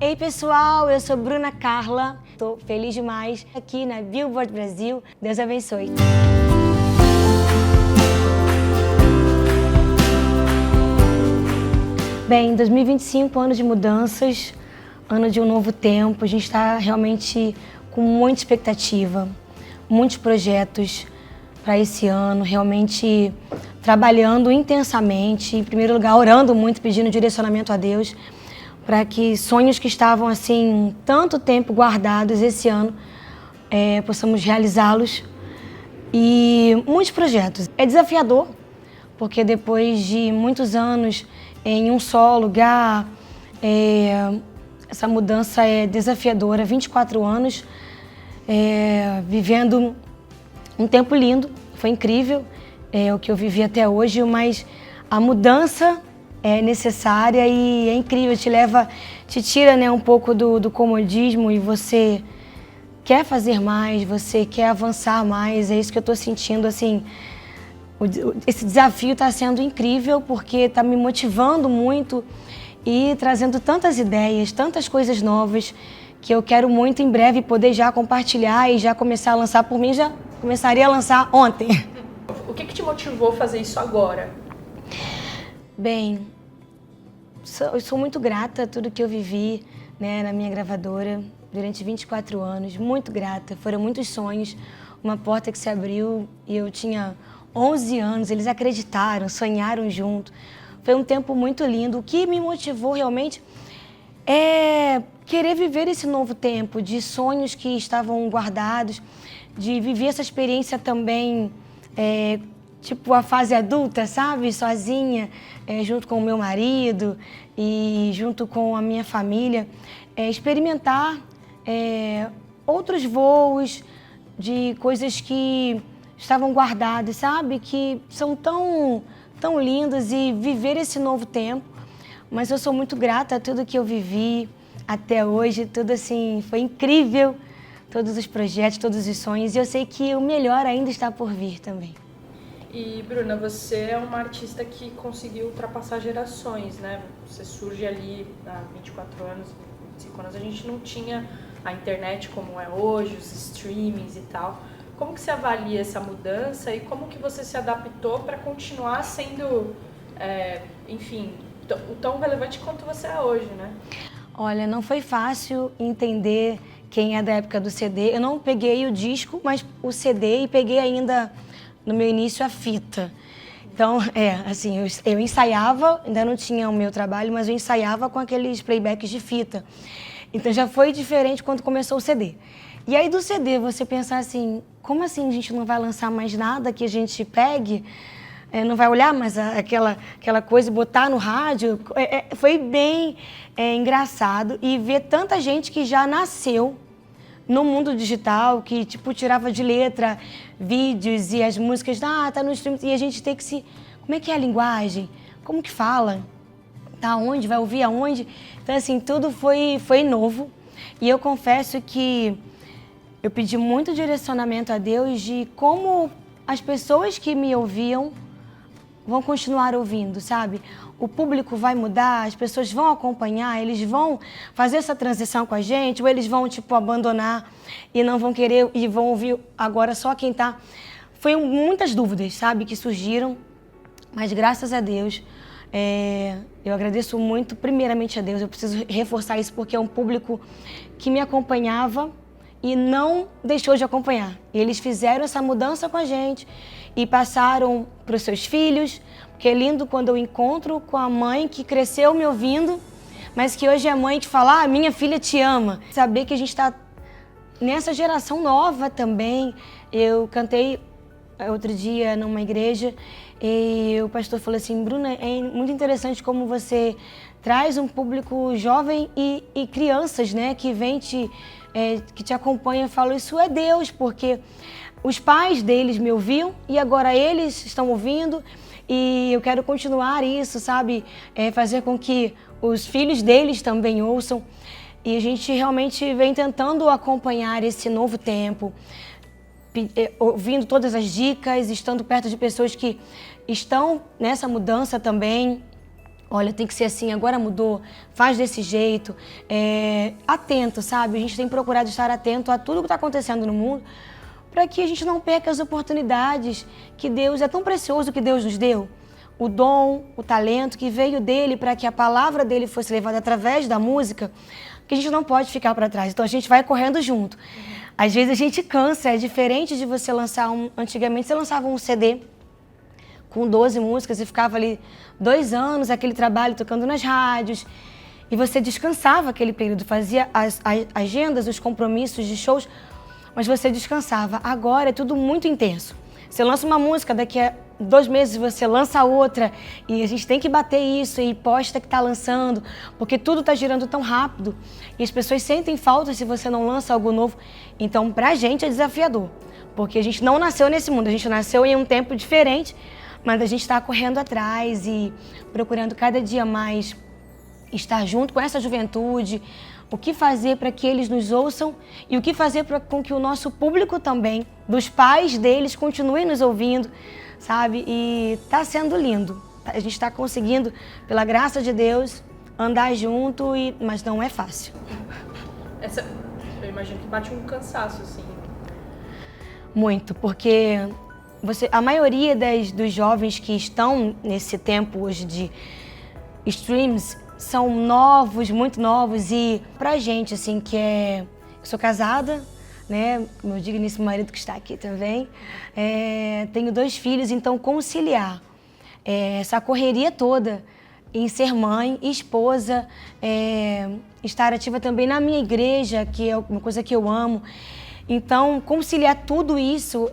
Ei pessoal, eu sou Bruna Carla, estou feliz demais aqui na Billboard Brasil. Deus abençoe. Bem, 2025, ano de mudanças, ano de um novo tempo. A gente está realmente com muita expectativa, muitos projetos para esse ano, realmente trabalhando intensamente, em primeiro lugar orando muito, pedindo direcionamento a Deus, para que sonhos que estavam assim tanto tempo guardados esse ano possamos realizá-los. E muitos projetos. É desafiador, porque depois de muitos anos em um só lugar, essa mudança é desafiadora. 24 anos vivendo um tempo lindo, foi incrível o que eu vivi até hoje, mas a mudança é necessária e é incrível, te tira, né, um pouco do comodismo e você quer fazer mais, você quer avançar mais. É isso que eu estou sentindo, assim, esse desafio está sendo incrível porque está me motivando muito e trazendo tantas ideias, tantas coisas novas que eu quero muito em breve poder já compartilhar e já começar a lançar. Por mim, já começaria a lançar ontem. O que te motivou a fazer isso agora? Bem, eu sou muito grata a tudo que eu vivi, né, na minha gravadora durante 24 anos, muito grata. Foram muitos sonhos, uma porta que se abriu e eu tinha 11 anos, eles acreditaram, sonharam junto. Foi um tempo muito lindo. O que me motivou realmente é querer viver esse novo tempo de sonhos que estavam guardados, de viver essa experiência também, tipo a fase adulta, sabe? Sozinha, junto com o meu marido e junto com a minha família, experimentar outros voos de coisas que estavam guardadas, sabe? Que são tão lindos, e viver esse novo tempo. Mas eu sou muito grata a tudo que eu vivi até hoje, tudo assim, foi incrível, todos os projetos, todos os sonhos, e eu sei que o melhor ainda está por vir também. E, Bruna, você é uma artista que conseguiu ultrapassar gerações, né? Você surge ali há 24 anos, 25 anos, a gente não tinha a internet como é hoje, os streamings e tal. Como que você avalia essa mudança e como que você se adaptou para continuar sendo, enfim, tão relevante quanto você é hoje, né? Olha, não foi fácil entender quem é da época do CD. Eu não peguei o disco, mas o CD, e peguei ainda no meu início a fita. Então, assim, eu ensaiava, ainda não tinha o meu trabalho, mas eu ensaiava com aqueles playbacks de fita. Então já foi diferente quando começou o CD. E aí do CD você pensar assim, como assim a gente não vai lançar mais nada que a gente pegue? Não vai olhar mais aquela coisa e botar no rádio? Foi bem engraçado, e ver tanta gente que já nasceu no mundo digital, que tipo tirava de letra vídeos e as músicas, tá no stream, e a gente tem que como é que é a linguagem? Como que fala? Tá onde? Vai ouvir aonde? Então assim, tudo foi novo, e eu confesso que eu pedi muito direcionamento a Deus de como as pessoas que me ouviam vão continuar ouvindo, sabe? O público vai mudar, as pessoas vão acompanhar, eles vão fazer essa transição com a gente, ou eles vão, tipo, abandonar e não vão querer e vão ouvir agora só quem tá... Foi muitas dúvidas, sabe, que surgiram, mas graças a Deus, eu agradeço muito, primeiramente a Deus, eu preciso reforçar isso porque é um público que me acompanhava e não deixou de acompanhar. Eles fizeram essa mudança com a gente e passaram para os seus filhos, porque é lindo quando eu encontro com a mãe que cresceu me ouvindo, mas que hoje é mãe que fala, minha filha te ama. Saber que a gente está nessa geração nova também. Eu cantei outro dia numa igreja e o pastor falou assim, Bruna, é muito interessante como você traz um público jovem e crianças, né, que vem que te acompanha. Eu falo, isso é Deus, porque os pais deles me ouviam e agora eles estão ouvindo, e eu quero continuar isso, sabe? Fazer com que os filhos deles também ouçam. E a gente realmente vem tentando acompanhar esse novo tempo, ouvindo todas as dicas, estando perto de pessoas que estão nessa mudança também, olha, tem que ser assim, agora mudou, faz desse jeito. Atento, sabe? A gente tem procurado estar atento a tudo que está acontecendo no mundo para que a gente não perca as oportunidades que Deus, é tão precioso que Deus nos deu. O dom, o talento que veio dele para que a palavra dele fosse levada através da música, que a gente não pode ficar para trás. Então a gente vai correndo junto. Às vezes a gente cansa, é diferente de você lançar antigamente você lançava um CD com 12 músicas e ficava ali 2 anos, aquele trabalho tocando nas rádios, e você descansava aquele período, fazia as agendas, os compromissos de shows, mas você descansava. Agora é tudo muito intenso. Você lança uma música, daqui a 2 meses você lança outra, e a gente tem que bater isso e posta que está lançando, porque tudo está girando tão rápido e as pessoas sentem falta se você não lança algo novo. Então, pra gente é desafiador, porque a gente não nasceu nesse mundo, a gente nasceu em um tempo diferente, mas a gente está correndo atrás e procurando cada dia mais estar junto com essa juventude, o que fazer para que eles nos ouçam e o que fazer com que o nosso público também, dos pais deles, continue nos ouvindo, sabe? E está sendo lindo. A gente está conseguindo, pela graça de Deus, andar junto, mas não é fácil. Eu imagino que bate um cansaço, assim. Muito, porque a maioria dos jovens que estão nesse tempo hoje de streams são novos, muito novos, e pra gente, assim, eu sou casada, né, como eu digo, nesse marido que está aqui também, tenho 2 filhos, então conciliar essa correria toda em ser mãe, esposa, estar ativa também na minha igreja, que é uma coisa que eu amo. Então, conciliar tudo isso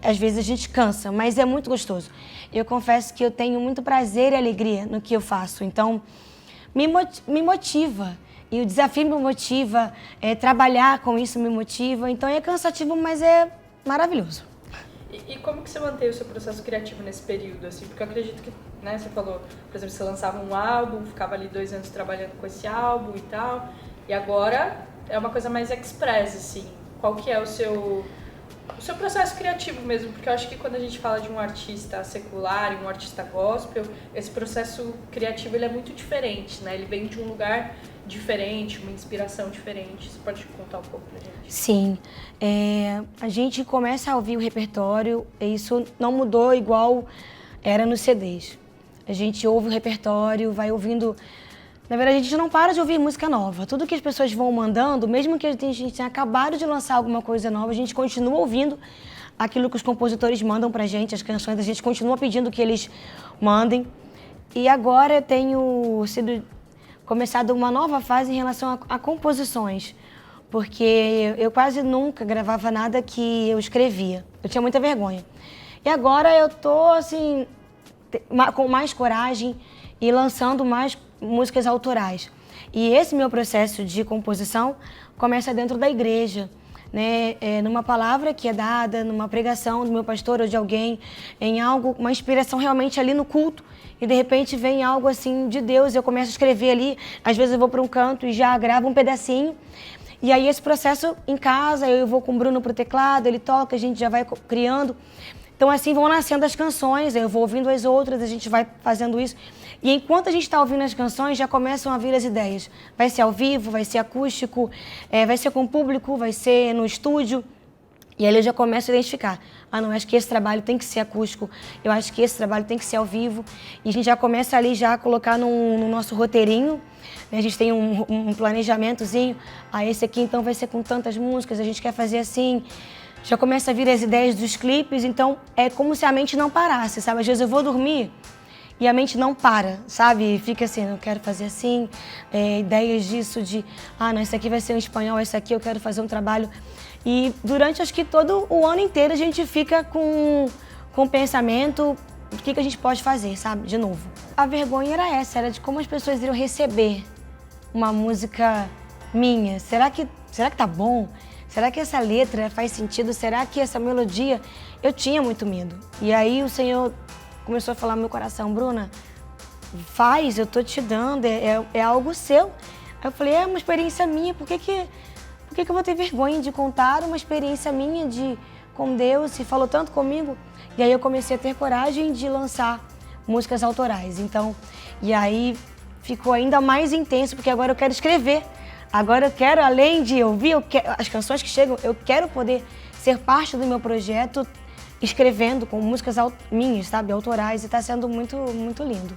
às vezes a gente cansa, mas é muito gostoso. Eu confesso que eu tenho muito prazer e alegria no que eu faço. Então, me motiva. E o desafio me motiva, trabalhar com isso me motiva. Então, é cansativo, mas é maravilhoso. E como que você mantém o seu processo criativo nesse período, assim? Porque eu acredito que, né, você falou, por exemplo, você lançava um álbum, ficava ali 2 anos trabalhando com esse álbum e tal, e agora é uma coisa mais express, assim. Qual que é o seu processo criativo mesmo? Porque eu acho que quando a gente fala de um artista secular e um artista gospel, esse processo criativo ele é muito diferente, né? Ele vem de um lugar diferente, uma inspiração diferente. Você pode contar um pouco pra gente? Sim. A gente começa a ouvir o repertório, e isso não mudou igual era nos CDs. A gente ouve o repertório, vai ouvindo. Na verdade, a gente não para de ouvir música nova. Tudo que as pessoas vão mandando, mesmo que a gente tenha acabado de lançar alguma coisa nova, a gente continua ouvindo aquilo que os compositores mandam pra gente, as canções, a gente continua pedindo que eles mandem. E agora eu tenho começado uma nova fase em relação a composições, porque eu quase nunca gravava nada que eu escrevia. Eu tinha muita vergonha. E agora eu tô, assim, com mais coragem e lançando mais músicas autorais. E esse meu processo de composição começa dentro da igreja, né? Numa palavra que é dada, numa pregação do meu pastor ou de alguém, em algo, uma inspiração realmente ali no culto, e de repente vem algo assim de Deus, eu começo a escrever ali, às vezes eu vou para um canto e já gravo um pedacinho, e aí esse processo em casa, eu vou com o Bruno pro teclado, ele toca, a gente já vai criando. Então assim vão nascendo as canções, eu vou ouvindo as outras, a gente vai fazendo isso. E enquanto a gente está ouvindo as canções, já começam a vir as ideias. Vai ser ao vivo, vai ser acústico, vai ser com público, vai ser no estúdio. E aí eu já começo a identificar. Não, acho que esse trabalho tem que ser acústico, eu acho que esse trabalho tem que ser ao vivo. E a gente já começa ali já a colocar no nosso roteirinho. A gente tem um planejamentozinho. Esse aqui então vai ser com tantas músicas, a gente quer fazer assim. Já começa a vir as ideias dos clipes, então é como se a mente não parasse, sabe? Às vezes eu vou dormir e a mente não para, sabe? Fica assim, eu quero fazer assim, ideias disso, não, esse aqui vai ser em espanhol, esse aqui eu quero fazer um trabalho. E durante, acho que todo o ano inteiro a gente fica com o pensamento, o que a gente pode fazer, sabe? De novo. A vergonha era de como as pessoas iriam receber uma música minha. Será que tá bom? Será que essa letra faz sentido? Será que essa melodia? Eu tinha muito medo. E aí o Senhor começou a falar no meu coração, Bruna, faz, eu tô te dando, é algo seu. Aí eu falei, é uma experiência minha, por que eu vou ter vergonha de contar uma experiência minha com Deus, se falou tanto comigo? E aí eu comecei a ter coragem de lançar músicas autorais. Então, e aí ficou ainda mais intenso, porque agora eu quero escrever. Agora eu quero, além de ouvir as canções que chegam, eu quero poder ser parte do meu projeto escrevendo com músicas minhas, sabe, autorais, e está sendo muito, muito lindo.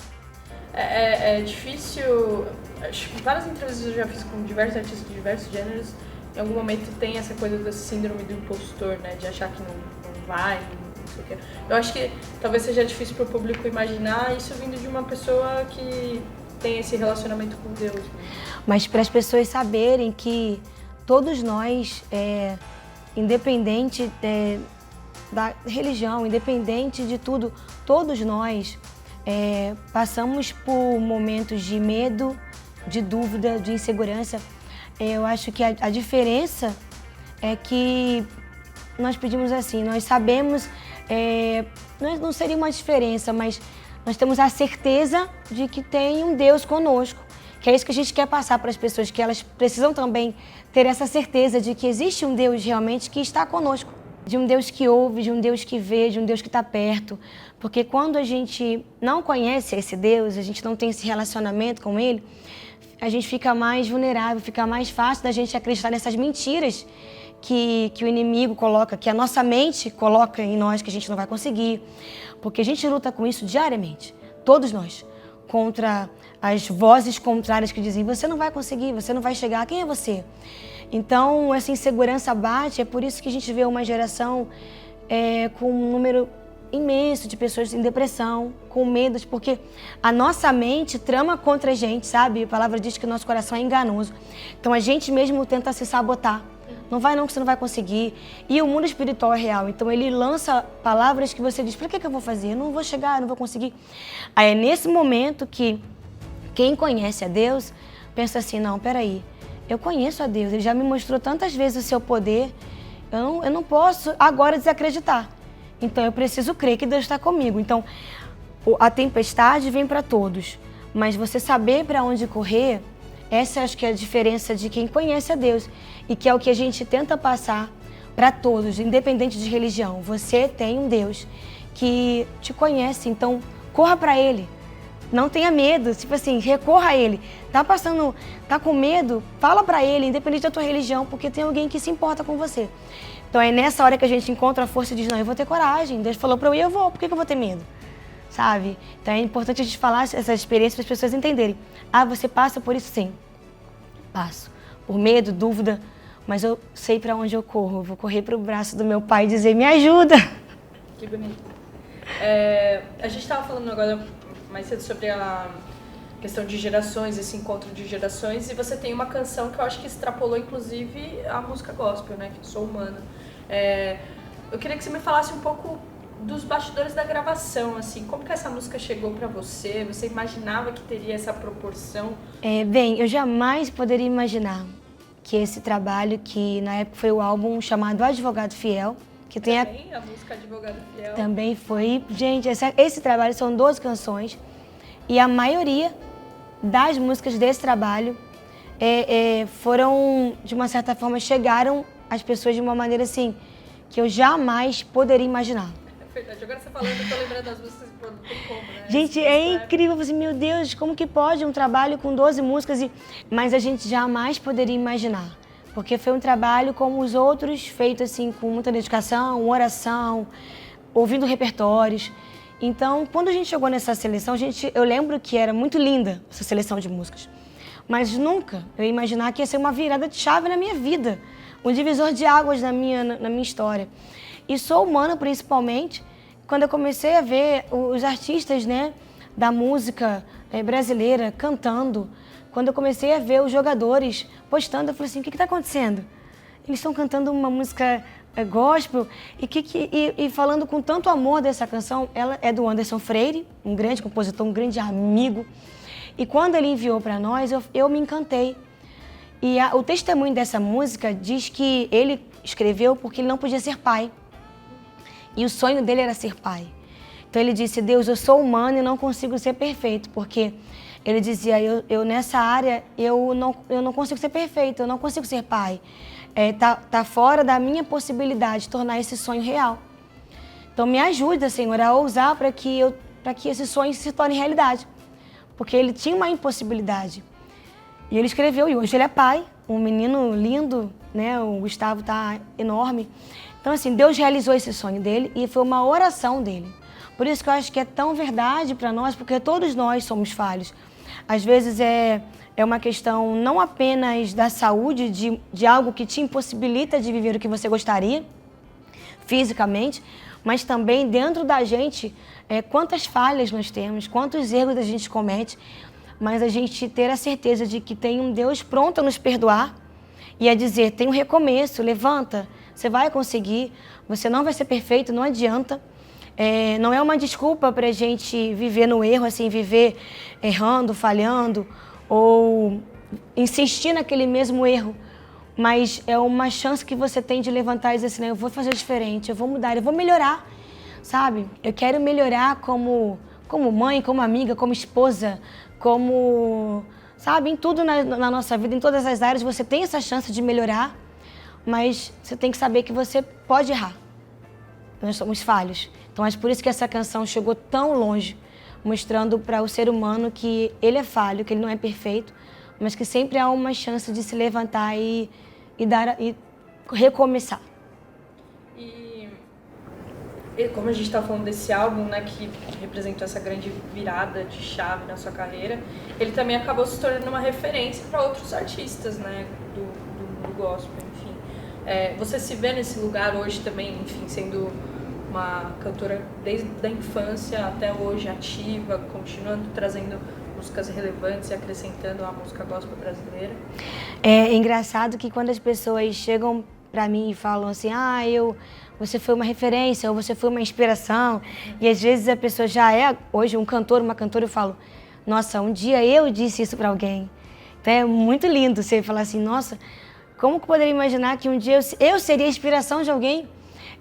É difícil, acho que várias entrevistas eu já fiz com diversos artistas de diversos gêneros, em algum momento tem essa coisa da síndrome do impostor, né, de achar que não vai, não sei o quê. Eu acho que talvez seja difícil para o público imaginar isso vindo de uma pessoa que tem esse relacionamento com Deus. Né? Mas para as pessoas saberem que todos nós, independente da religião, independente de tudo, todos nós passamos por momentos de medo, de dúvida, de insegurança. Eu acho que a diferença é que nós pedimos assim, nós sabemos, não seria uma diferença, mas nós temos a certeza de que tem um Deus conosco, que é isso que a gente quer passar para as pessoas, que elas precisam também ter essa certeza de que existe um Deus realmente que está conosco, de um Deus que ouve, de um Deus que vê, de um Deus que está perto, porque quando a gente não conhece esse Deus, a gente não tem esse relacionamento com Ele, a gente fica mais vulnerável, fica mais fácil da gente acreditar nessas mentiras que o inimigo coloca, que a nossa mente coloca em nós, que a gente não vai conseguir. Porque a gente luta com isso diariamente, todos nós, contra as vozes contrárias que dizem você não vai conseguir, você não vai chegar, quem é você? Então, essa insegurança bate, é por isso que a gente vê uma geração com um número imenso de pessoas em depressão, com medos, porque a nossa mente trama contra a gente, sabe? A palavra diz que o nosso coração é enganoso. Então a gente mesmo tenta se sabotar. Não vai não, que você não vai conseguir. E o mundo espiritual é real, então ele lança palavras que você diz, para que eu vou fazer? Eu não vou chegar, eu não vou conseguir. Aí é nesse momento que quem conhece a Deus pensa assim, não, peraí, eu conheço a Deus, Ele já me mostrou tantas vezes o seu poder, eu não posso agora desacreditar. Então eu preciso crer que Deus está comigo. Então a tempestade vem para todos, mas você saber para onde correr, essa acho que é a diferença de quem conhece a Deus e que é o que a gente tenta passar para todos, independente de religião. Você tem um Deus que te conhece, então corra para Ele. Não tenha medo, tipo assim, recorra a Ele. Tá com medo? Fala para Ele, independente da tua religião, porque tem alguém que se importa com você. Então é nessa hora que a gente encontra a força e diz, não, eu vou ter coragem. Deus falou para eu ir, eu vou, por que eu vou ter medo? Sabe? Então é importante a gente falar essa experiência para as pessoas entenderem. Ah, você passa por isso? Sim, passo. Por medo, dúvida, mas eu sei para onde eu corro. Eu vou correr para o braço do meu pai e dizer, me ajuda. Que bonito. A gente estava falando agora mais cedo sobre a questão de gerações, esse encontro de gerações, e você tem uma canção que eu acho que extrapolou, inclusive, a música gospel, né? Que Sou Humana. Eu queria que você me falasse um pouco dos bastidores da gravação, assim, como que essa música chegou para você? Você imaginava que teria essa proporção? Bem, eu jamais poderia imaginar que esse trabalho, que na época foi o álbum chamado Advogado Fiel, que tem a música Advogado Fiel. Também foi. Gente, esse trabalho são 12 canções e a maioria das músicas desse trabalho foram, de uma certa forma, chegaram às pessoas de uma maneira assim, que eu jamais poderia imaginar. É verdade, agora você falando, eu tô lembrando das músicas, não tem como, né? Gente, é incrível, assim, meu Deus, como que pode um trabalho com 12 músicas, mas a gente jamais poderia imaginar. Porque foi um trabalho como os outros, feito assim com muita dedicação, oração, ouvindo repertórios. Então, quando a gente chegou nessa seleção, eu lembro que era muito linda essa seleção de músicas. Mas nunca eu ia imaginar que ia ser uma virada de chave na minha vida, um divisor de águas na minha história. E Sou Humana, principalmente, quando eu comecei a ver os artistas, né, da música brasileira cantando, quando eu comecei a ver os jogadores postando, eu falei assim, o que está acontecendo? Eles estão cantando uma música gospel e falando com tanto amor dessa canção. Ela é do Anderson Freire, um grande compositor, um grande amigo. E quando ele enviou para nós, eu me encantei. E o testemunho dessa música diz que ele escreveu porque ele não podia ser pai. E o sonho dele era ser pai. Então ele disse, Deus, eu sou humano e não consigo ser perfeito, porque ele dizia, eu nessa área, eu não consigo ser perfeito, eu não consigo ser pai. Tá fora da minha possibilidade de tornar esse sonho real. Então me ajuda, Senhor, a ousar para que eu para que esse sonho se torne realidade. Porque ele tinha uma impossibilidade. E ele escreveu, e hoje ele é pai, um menino lindo, né? O Gustavo tá enorme. Então, assim, Deus realizou esse sonho dele e foi uma oração dele. Por isso que eu acho que é tão verdade para nós, porque todos nós somos falhos. Às vezes é uma questão não apenas da saúde, de algo que te impossibilita de viver o que você gostaria, fisicamente, mas também dentro da gente, quantas falhas nós temos, quantos erros a gente comete, mas a gente ter a certeza de que tem um Deus pronto a nos perdoar e a dizer, tem um recomeço, levanta, você vai conseguir, você não vai ser perfeito, não adianta. Não é uma desculpa para a gente viver no erro, assim, viver errando, falhando ou insistir naquele mesmo erro, mas é uma chance que você tem de levantar e dizer assim, eu vou fazer diferente, eu vou mudar, eu vou melhorar, sabe? Eu quero melhorar como mãe, como amiga, como esposa, como, sabe, em tudo na nossa vida, em todas as áreas você tem essa chance de melhorar, mas você tem que saber que você pode errar. Nós somos falhos. Então, acho por isso que essa canção chegou tão longe, mostrando para o ser humano que ele é falho, que ele não é perfeito, mas que sempre há uma chance de se levantar e recomeçar. E como a gente está falando desse álbum, né, que representou essa grande virada de chave na sua carreira, ele também acabou se tornando uma referência para outros artistas, né, do gospel, enfim. Você se vê nesse lugar hoje também, enfim, sendo uma cantora desde a infância até hoje ativa, continuando trazendo músicas relevantes e acrescentando a música gospel brasileira? É engraçado que quando as pessoas chegam para mim e falam assim, você foi uma referência, ou você foi uma inspiração, e às vezes a pessoa já é hoje um cantor, uma cantora, eu falo, nossa, um dia eu disse isso para alguém. Então é muito lindo você falar assim, nossa, como que eu poderia imaginar que um dia eu seria a inspiração de alguém?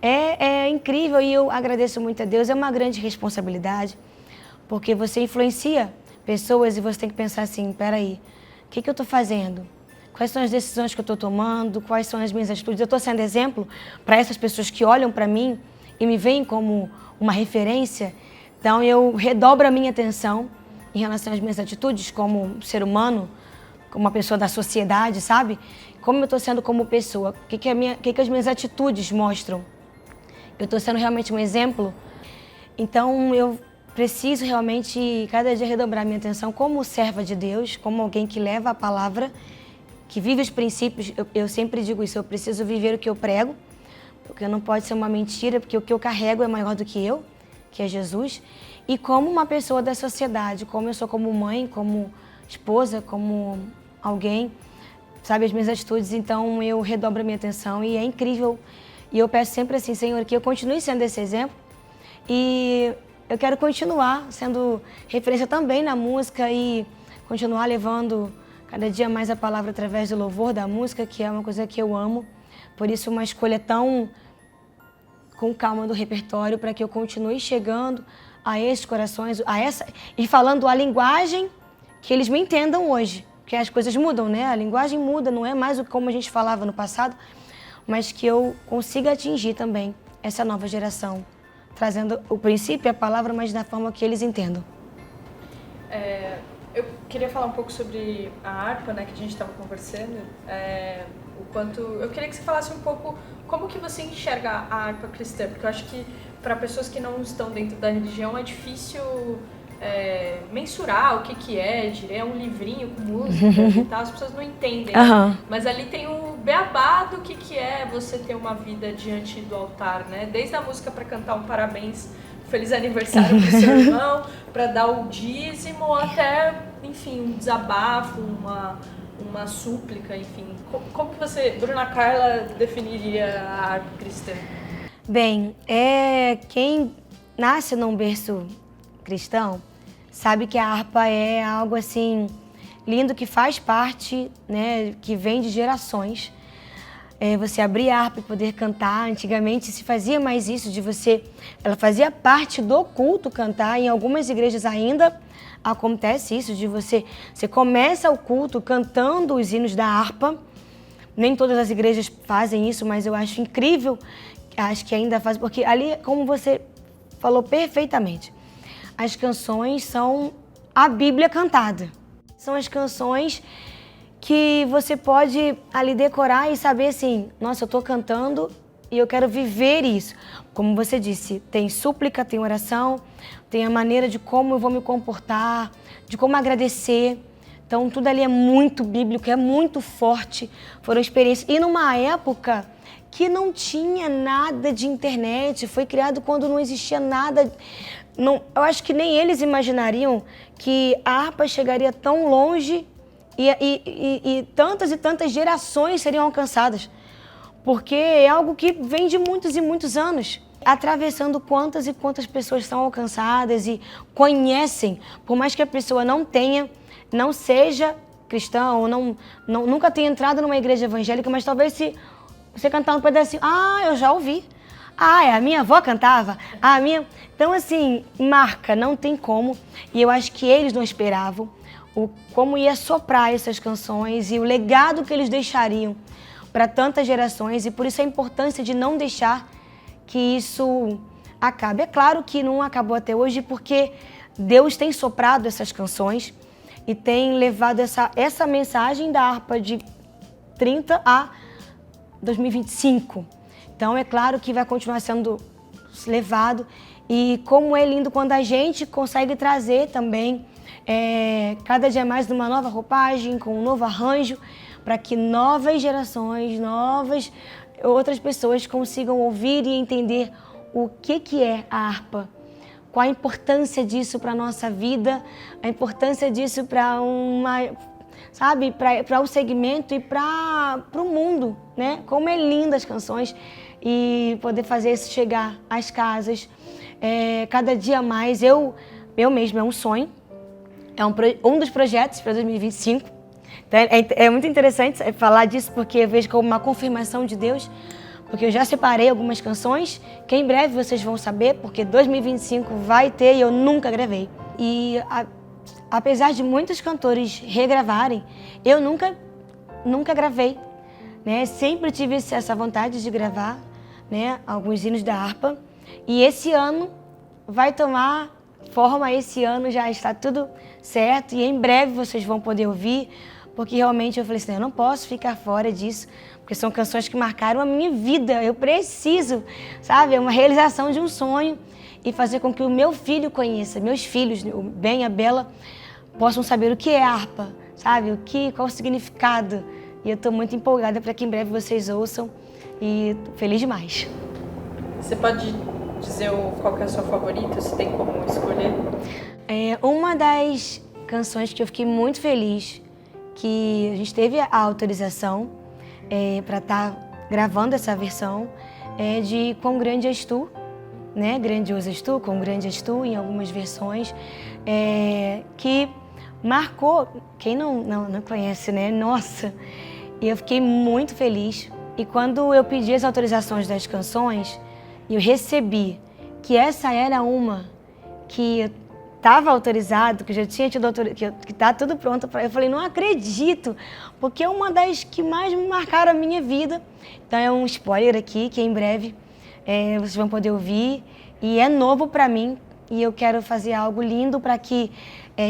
É incrível e eu agradeço muito a Deus, é uma grande responsabilidade, porque você influencia pessoas e você tem que pensar assim, peraí, o que eu estou fazendo? Quais são as decisões que eu estou tomando? Quais são as minhas atitudes? Eu estou sendo exemplo para essas pessoas que olham para mim e me veem como uma referência? Então eu redobro a minha atenção em relação às minhas atitudes como ser humano, como uma pessoa da sociedade, sabe? Como eu estou sendo como pessoa? O que as minhas atitudes mostram? Eu estou sendo realmente um exemplo? Então eu preciso realmente cada dia redobrar minha atenção como serva de Deus, como alguém que leva a palavra, que vive os princípios. Eu sempre digo isso, eu preciso viver o que eu prego, porque não pode ser uma mentira, porque o que eu carrego é maior do que eu, que é Jesus. E como uma pessoa da sociedade, como eu sou como mãe, como esposa, como alguém, sabe, as minhas atitudes, então eu redobro a minha atenção e é incrível. E eu peço sempre assim, Senhor, que eu continue sendo esse exemplo e eu quero continuar sendo referência também na música e continuar levando cada dia mais a palavra através do louvor da música, que é uma coisa que eu amo. Por isso, uma escolha tão com calma do repertório para que eu continue chegando a esses corações, e falando a linguagem que eles me entendam hoje. Porque as coisas mudam, né? A linguagem muda, não é mais como a gente falava no passado, mas que eu consiga atingir também essa nova geração, trazendo o princípio e a palavra, mas da forma que eles entendam. Eu queria falar um pouco sobre a harpa, né, que a gente estava conversando. Eu queria que você falasse um pouco como que você enxerga a harpa cristã, porque eu acho que para pessoas que não estão dentro da religião é difícil mensurar o que é, é um livrinho com música e tal, as pessoas não entendem. Uhum. Mas ali tem o beabá do que é você ter uma vida diante do altar, né? Desde a música para cantar um parabéns, feliz aniversário pro seu irmão, para dar o dízimo, até, enfim, um desabafo, uma súplica, enfim. Como que você, Bruna Carla, definiria a harpa cristã? Bem, quem nasce num berço cristão sabe que a harpa é algo assim lindo, que faz parte, né, que vem de gerações. Você abrir a harpa e poder cantar, antigamente se fazia mais isso, ela fazia parte do culto cantar, em algumas igrejas ainda acontece isso, você começa o culto cantando os hinos da harpa, nem todas as igrejas fazem isso, mas eu acho incrível, acho que ainda fazem, porque ali, como você falou perfeitamente, as canções são a Bíblia cantada. São as canções que você pode ali decorar e saber assim, nossa, eu estou cantando e eu quero viver isso. Como você disse, tem súplica, tem oração, tem a maneira de como eu vou me comportar, de como agradecer. Então tudo ali é muito bíblico, é muito forte, foram experiências. E numa época que não tinha nada de internet, foi criado quando não existia nada. Não, eu acho que nem eles imaginariam que a harpa chegaria tão longe e tantas e tantas gerações seriam alcançadas. Porque é algo que vem de muitos e muitos anos, atravessando quantas e quantas pessoas são alcançadas e conhecem, por mais que a pessoa não seja cristã ou nunca tenha entrado numa igreja evangélica, mas talvez se você cantar um pedacinho, eu já ouvi. A minha avó cantava, Então, assim, marca, não tem como. E eu acho que eles não esperavam como ia soprar essas canções e o legado que eles deixariam para tantas gerações. E por isso a importância de não deixar que isso acabe. É claro que não acabou até hoje, porque Deus tem soprado essas canções e tem levado essa mensagem da harpa de 30 a 2025. Então, é claro que vai continuar sendo levado. E como é lindo quando a gente consegue trazer também, cada dia mais, uma nova roupagem, com um novo arranjo, para que novas gerações, outras pessoas consigam ouvir e entender o que é a harpa. Qual a importância disso para a nossa vida, a importância disso para para o segmento e para o mundo, né? Como é linda as canções e poder fazer isso chegar às casas cada dia mais. Eu mesmo, é um sonho, é um dos projetos para 2025. Então, é muito interessante falar disso, porque eu vejo como uma confirmação de Deus, porque eu já separei algumas canções que em breve vocês vão saber, porque 2025 vai ter e eu nunca gravei. E apesar de muitos cantores regravarem, eu nunca gravei, né? Sempre tive essa vontade de gravar, né, alguns hinos da harpa. E esse ano vai tomar forma, esse ano já está tudo certo e em breve vocês vão poder ouvir, porque realmente eu falei assim, eu não posso ficar fora disso, porque são canções que marcaram a minha vida, eu preciso, é uma realização de um sonho e fazer com que o meu filho conheça, meus filhos, o Ben e a Bela, possam saber o que é harpa, qual o significado. E eu estou muito empolgada para que em breve vocês ouçam e feliz demais. Você pode dizer qual que é a sua favorita, se tem como escolher? Uma das canções que eu fiquei muito feliz, que a gente teve a autorização para estar gravando essa versão, é de Quão Grande És Tu, né? Grandioso És Tu, Quão Grande És Tu, em algumas versões, que marcou, quem não conhece, né? Nossa! E eu fiquei muito feliz. E quando eu pedi as autorizações das canções, eu recebi que essa era uma que estava autorizado, que já tinha tido que está tudo pronto. Eu falei, não acredito, porque é uma das que mais me marcaram a minha vida. Então é um spoiler aqui, que em breve vocês vão poder ouvir. E é novo para mim, e eu quero fazer algo lindo para que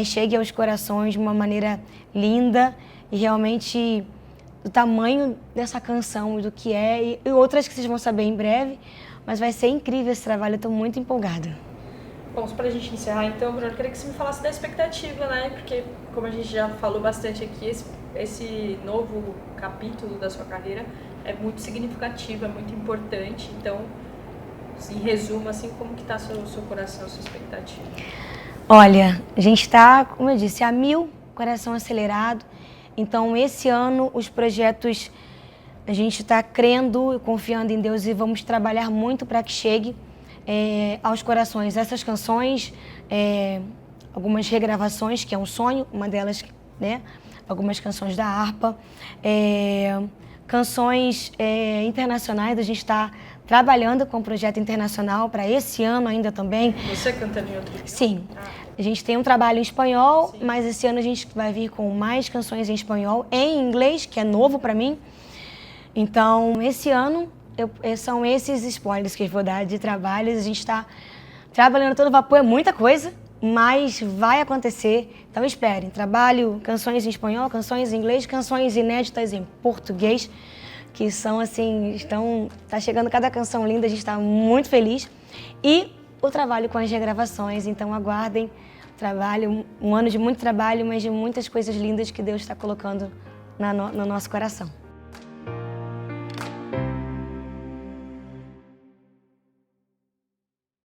chegue aos corações de uma maneira linda e realmente do tamanho dessa canção, do que é, e outras que vocês vão saber em breve, mas vai ser incrível esse trabalho, eu estou muito empolgada. Bom, para a gente encerrar então, Bruno, eu queria que você me falasse da expectativa, né? Porque, como a gente já falou bastante aqui, esse novo capítulo da sua carreira é muito significativo, é muito importante. Então, em resumo, assim, como que está seu coração, sua expectativa? Olha, a gente está, como eu disse, a 1000, coração acelerado. Então, esse ano, os projetos, a gente está crendo e confiando em Deus e vamos trabalhar muito para que chegue aos corações essas canções, algumas regravações, que é um sonho, uma delas, né? Algumas canções da harpa, canções internacionais, a gente está trabalhando com um projeto internacional para esse ano ainda também. Você cantando em outro idioma? Sim. A gente tem um trabalho em espanhol, Sim. Mas esse ano a gente vai vir com mais canções em espanhol, em inglês, que é novo para mim. Então, esse ano, são esses spoilers que eu vou dar de trabalhos. A gente está trabalhando todo vapor, é muita coisa, mas vai acontecer, então esperem. Trabalho canções em espanhol, canções em inglês, canções inéditas em português, que são assim, tá chegando cada canção linda, a gente está muito feliz. E o trabalho com as regravações, então aguardem trabalho, um ano de muito trabalho, mas de muitas coisas lindas que Deus está colocando no nosso coração.